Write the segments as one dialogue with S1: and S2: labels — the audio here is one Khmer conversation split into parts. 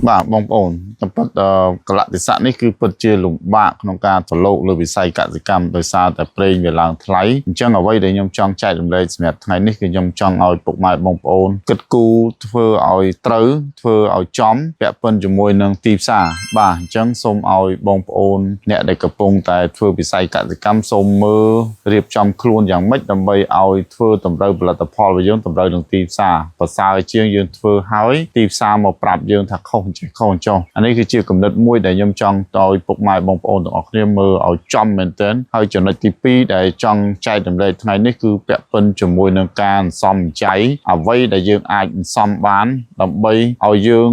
S1: បាទបងប្អូនតាមពិតកលៈទេសៈនេះគឺពិតជាលំបាកក្នុងការប្រឡូកលើវិស័យកសិកម្មដោយសារតែប្រេងវាឡើងថ្លៃអញ្ចឹងអ្វីដែលខ្ញុំចង់ចែករំលែកសម្រាប់ថ្ងៃនេះគឺខ្ញុំចង់ឲ្យពុកម៉ែបងប្អូនគិតគូរធ្វើឲ្យត្រូវធ្វើឲ្យចំពាក់ព័ន្ធជាមួយនឹងទីផ្សារបាទអញ្ចឹងសូមឲ្យបងប្អូនអ្នកដែលកំពុងតែធ្វើវិស័យកសិកម្មសូមមើលរៀបចំខ្លួនយ៉ាងម៉េចដើម្បីឲ្យធ្វើតម្រូវផលិតផលរបស់យើងតម្រូវនឹងទីផ្សារប្រសើរជាងយើងធ្វើហើយទីផ្សារមកប្រាប់យើងថាខុសចេះខុសចុះអានេះគឺជាគំនិតមួយដែលខ្ញុំចង់ឲ្យពុកម៉ែបងប្អូនទាំងអស់គ្នាមើលឲ្យចំមែនទែនហើយចំណុចទី2ដែលចង់ចែករំលែកថ្ងៃនេះគឺពាក់ព័ន្ធជាមួយនឹងការអន្សំចៃអ្វីដែលយើងអាចអន្សំបានដើម្បីឲ្យយើង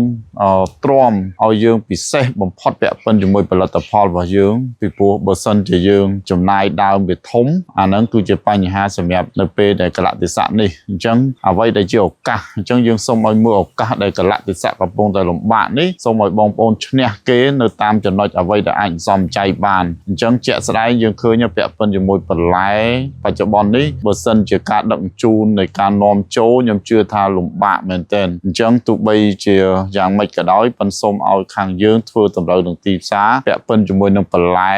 S1: ទ្រាំឲ្យយើងពិសេសបំផុតពាក់ព័ន្ធជាមួយផលិតផលរបស់យើងពីព្រោះបើសិនជាយើងចំណាយដើមវាធំអាហ្នឹងគឺជាបញ្ហាសម្រាប់នៅពេលដែលកលៈទេសៈនេះអញ្ចឹងអ្វីដែលជាឱកាសអញ្ចឹងយើងសូមឲ្យមើលឱកាសដែលកលៈទេសៈកំពុងតែលំបាកនេះសូមឲ្យបងប្អូនឈ្នះគេនៅតាមចំណុចអ្វីដែលអាចសំចៃបានអញ្ចឹងជាក់ស្ដែងយើងឃើញពាក់ព័ន្ធជាមួយបន្លែបច្ចុប្បន្ននេះបើសិនជាការដឹកជញ្ជូននៃការនាំចូលខ្ញុំជឿថាលំបាកមែនទែនអញ្ចឹងទោះបីជាយ៉ាងម៉េចក៏ដោយប៉ុន្តែសូមឲ្យខាងយើងធ្វើតម្រូវនឹងទីផ្សារពាក់ព័ន្ធជាមួយនឹងបន្លែ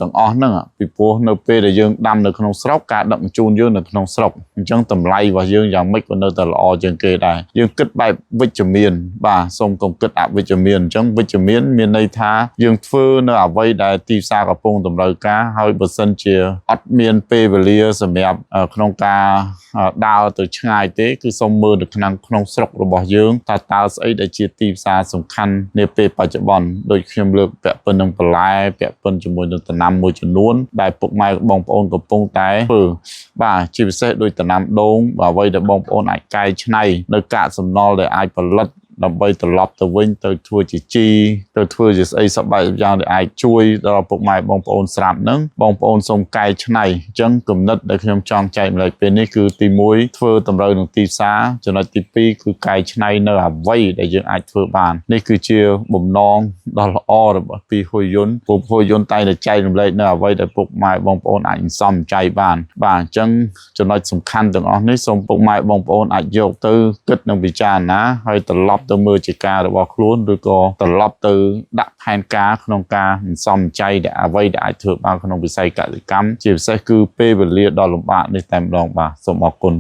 S1: ទាំងអស់ហ្នឹងពីព្រោះនៅពេលដែលយើងដាំនៅក្នុងស្រុកការដឹកជញ្ជូនយើងនៅក្នុងស្រុកអញ្ចឹងតម្លៃរបស់យើងយ៉ាងម៉េចក៏នៅតែល្អជាងគេដែរយើងគិតបែបវិជ្ជមានបាទសូមកុំគិតអវិជ្ជមានអញ្ចឹងវិជ្ជមានមានន័យថាយើងធ្វើនៅអ្វីដែលទីផ្សារកំពុងតម្រូវការហើយបើសិនជាអត់មានពេលវេលាសម្រាប់ក្នុងការដើរទៅឆ្ងាយទេគឺសូមមើលនៅក្នុងស្រុករបស់យើងតើស្អីដែលជាទីផ្សារសំខាន់នាពេលបច្ចុប្បន្នដូចខ្ញុំលើកពាក់ព័ន្ធនឹងបន្លែពាក់ព័ន្ធជាមួយនឹងដំណាំមួយចំនួនដែលពុកម៉ែបងប្អូនកំពុងតែធ្វើបាទជាពិសេសដូចដំណាំដូងអ្វីដែលបងប្អូនអាចកែច្នៃនៅកាកសំណល់ដែលអាចផលិតដើម្បីត្រឡប់ទៅវិញទៅធ្វើជាជីទៅធ្វើជាស្អីសប្បាយយ៉ាងដែលអាចជួយដល់ពុកម៉ែបងប្អូនស្រាប់ហ្នឹងបងប្អូនសូមកែច្នៃអញ្ចឹងគំនិតដែលខ្ញុំចង់ចែកម្លែកពេលនេះគឺទី1ធ្វើតម្រូវនឹងទីផ្សារចំណុចទី2គឺកែច្នៃនៅអ្វីដែលយើងអាចធ្វើបាននេះគឺជាបំណងដ៏ល្អរបស់ពីហ៊ុយយុនពុកហ៊ុយយុនតែងតែចែករំលែកនៅអ្វីដែលពុកម៉ែបងប្អូនអាចសំចៃបានបាទអញ្ចឹងចំណុចសំខាន់ទាំងអស់នេះសូមពុកម៉ែបងប្អូនអាចយកទៅគិតនិងពិចារណាហើយត្រឡប់ទៅមើលជាការរបស់ខ្លួនឬក៏ត្រឡប់ទៅដាក់ផែនការក្នុងការសំចៃដែលអ្វីដែលអាចធ្វើបានក្នុងវិស័យកសិកម្មជាពិសេសគឺពេលវេលាដ៏លំបាកនេះតែម្ដងបាទសូមអរគុណ